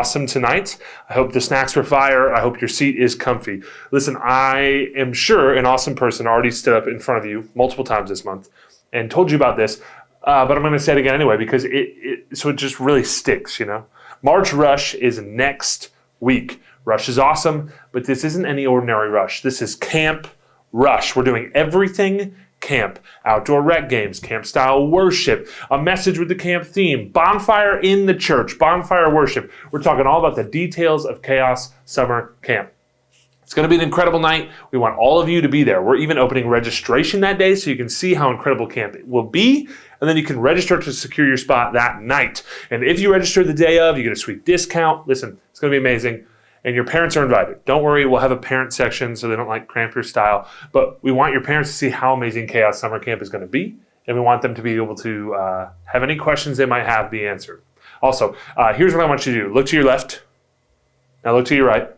Awesome tonight. I hope the snacks were fire. I hope your seat is comfy. Listen, I am sure an awesome person already stood up in front of you multiple times this month and told you about this, but I'm going to say it again anyway because it just really sticks, March Rush is next week. Rush is awesome, but this isn't any ordinary Rush. This is Camp Rush. We're doing everything camp, outdoor rec games, camp style worship, a message with the camp theme, bonfire in the church, bonfire worship. We're talking all about the details of Chaos Summer Camp. It's going to be an incredible night. We want all of you to be there. We're even opening registration that day so you can see how incredible camp it will be, and then you can register to secure your spot that night. And if you register the day of, you get a sweet discount. Listen, it's going to be amazing. And your parents are invited. Don't worry, we'll have a parent section so they don't cramp your style. But we want your parents to see how amazing Chaos Summer Camp is going to be. And we want them to be able to have any questions they might have be answered. Also, here's what I want you to do. Look to your left. Now look to your right.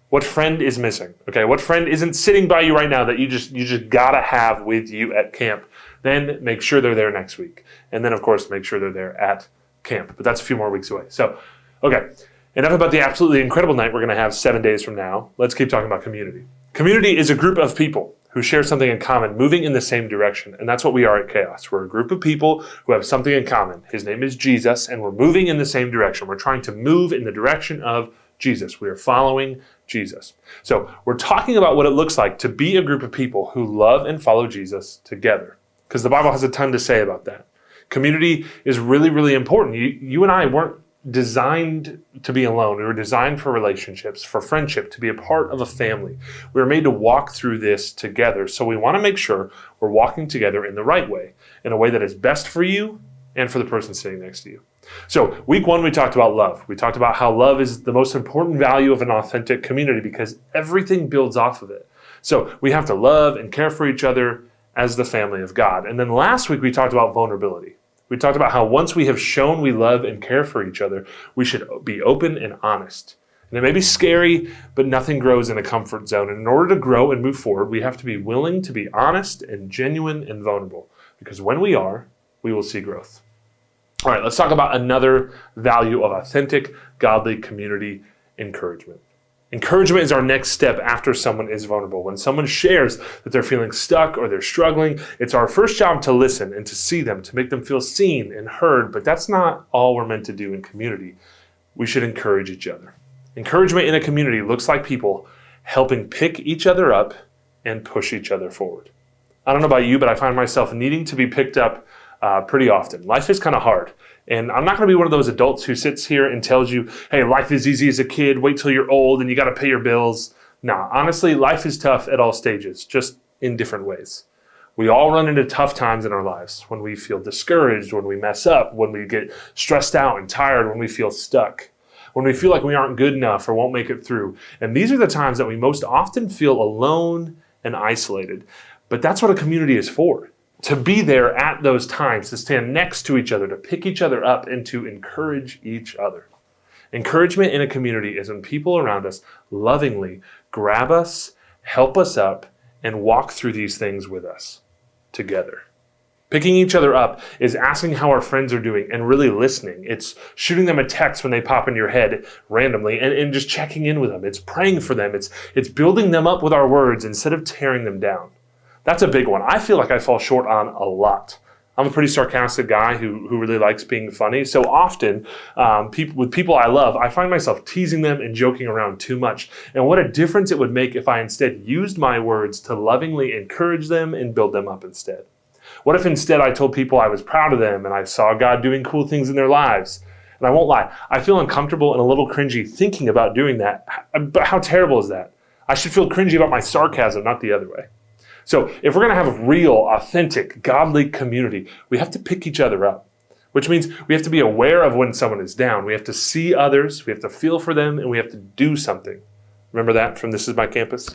What friend is missing? Okay, what friend isn't sitting by you right now that you just gotta have with you at camp? Then make sure they're there next week. And then, of course, make sure they're there at camp. But that's a few more weeks away. So, okay. Enough about the absolutely incredible night we're going to have 7 days from now. Let's keep talking about community. Community is a group of people who share something in common, moving in the same direction. And that's what we are at Chaos. We're a group of people who have something in common. His name is Jesus, and we're moving in the same direction. We're trying to move in the direction of Jesus. We are following Jesus. So we're talking about what it looks like to be a group of people who love and follow Jesus together. Because the Bible has a ton to say about that. Community is really, really important. You and I weren't designed to be alone. We were designed for relationships, for friendship, to be a part of a family. We were made to walk through this together. So we want to make sure we're walking together in the right way, in a way that is best for you and for the person sitting next to you. So week 1, we talked about love. We talked about how love is the most important value of an authentic community because everything builds off of it. So we have to love and care for each other as the family of God. And then last week, we talked about vulnerability. We talked about how once we have shown we love and care for each other, we should be open and honest. And it may be scary, but nothing grows in a comfort zone. And in order to grow and move forward, we have to be willing to be honest and genuine and vulnerable. Because when we are, we will see growth. All right, let's talk about another value of authentic, godly community: encouragement. Encouragement is our next step after someone is vulnerable. When someone shares that they're feeling stuck or they're struggling, it's our first job to listen and to see them, to make them feel seen and heard. But that's not all we're meant to do in community. We should encourage each other. Encouragement in a community looks like people helping pick each other up and push each other forward. I don't know about you, but I find myself needing to be picked up pretty often. Life is kind of hard. And I'm not going to be one of those adults who sits here and tells you, hey, life is easy as a kid, wait till you're old and you got to pay your bills. Nah, honestly, life is tough at all stages, just in different ways. We all run into tough times in our lives, when we feel discouraged, when we mess up, when we get stressed out and tired, when we feel stuck, when we feel like we aren't good enough or won't make it through. And these are the times that we most often feel alone and isolated. But that's what a community is for. To be there at those times, to stand next to each other, to pick each other up, and to encourage each other. Encouragement in a community is when people around us lovingly grab us, help us up, and walk through these things with us together. Picking each other up is asking how our friends are doing and really listening. It's shooting them a text when they pop in your head randomly and just checking in with them. It's praying for them. It's building them up with our words instead of tearing them down. That's a big one. I feel like I fall short on a lot. I'm a pretty sarcastic guy who really likes being funny. So often, with people I love, I find myself teasing them and joking around too much. And what a difference it would make if I instead used my words to lovingly encourage them and build them up instead. What if instead I told people I was proud of them and I saw God doing cool things in their lives? And I won't lie, I feel uncomfortable and a little cringy thinking about doing that. But how terrible is that? I should feel cringy about my sarcasm, not the other way. So if we're going to have a real, authentic, godly community, we have to pick each other up, which means we have to be aware of when someone is down. We have to see others, we have to feel for them, and we have to do something. Remember that from This Is My Campus?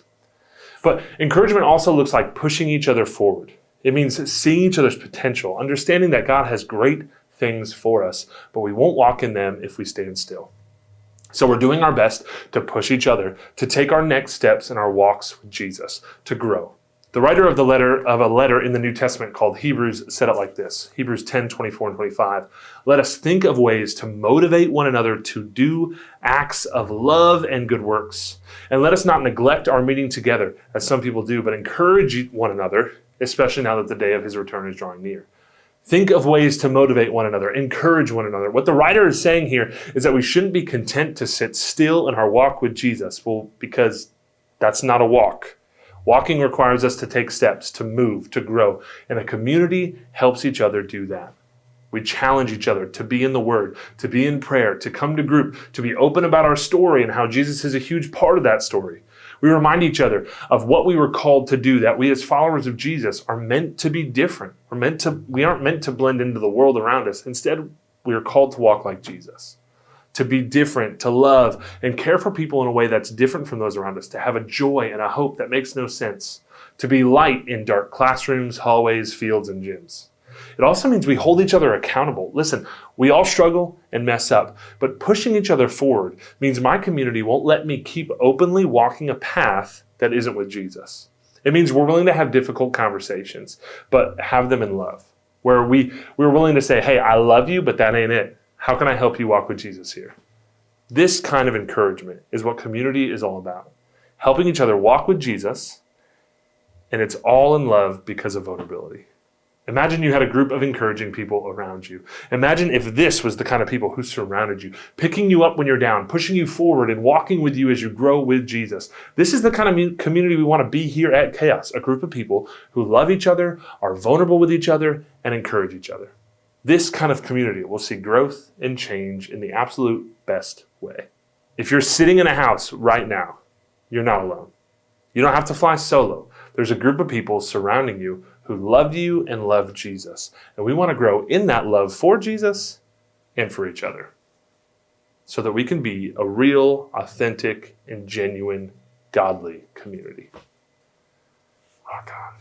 But encouragement also looks like pushing each other forward. It means seeing each other's potential, understanding that God has great things for us, but we won't walk in them if we stand still. So we're doing our best to push each other, to take our next steps in our walks with Jesus, to grow. The writer of a letter in the New Testament called Hebrews said it like this. Hebrews 10:24-25. Let us think of ways to motivate one another to do acts of love and good works. And let us not neglect our meeting together, as some people do, but encourage one another, especially now that the day of his return is drawing near. Think of ways to motivate one another, encourage one another. What the writer is saying here is that we shouldn't be content to sit still in our walk with Jesus. Well, because that's not a walk. Walking requires us to take steps, to move, to grow, and a community helps each other do that. We challenge each other to be in the Word, to be in prayer, to come to group, to be open about our story and how Jesus is a huge part of that story. We remind each other of what we were called to do, that we as followers of Jesus are meant to be different. We aren't meant to blend into the world around us. Instead, we are called to walk like Jesus, to be different, to love and care for people in a way that's different from those around us, to have a joy and a hope that makes no sense, to be light in dark classrooms, hallways, fields, and gyms. It also means we hold each other accountable. Listen, we all struggle and mess up, but pushing each other forward means my community won't let me keep openly walking a path that isn't with Jesus. It means we're willing to have difficult conversations, but have them in love, where we're willing to say, hey, I love you, but that ain't it. How can I help you walk with Jesus here? This kind of encouragement is what community is all about. Helping each other walk with Jesus, and it's all in love because of vulnerability. Imagine you had a group of encouraging people around you. Imagine if this was the kind of people who surrounded you, picking you up when you're down, pushing you forward, and walking with you as you grow with Jesus. This is the kind of community we want to be here at Chaos, a group of people who love each other, are vulnerable with each other, and encourage each other. This kind of community will see growth and change in the absolute best way. If you're sitting in a house right now, you're not alone. You don't have to fly solo. There's a group of people surrounding you who love you and love Jesus. And we want to grow in that love for Jesus and for each other so that we can be a real, authentic, and genuine, godly community. Oh, God.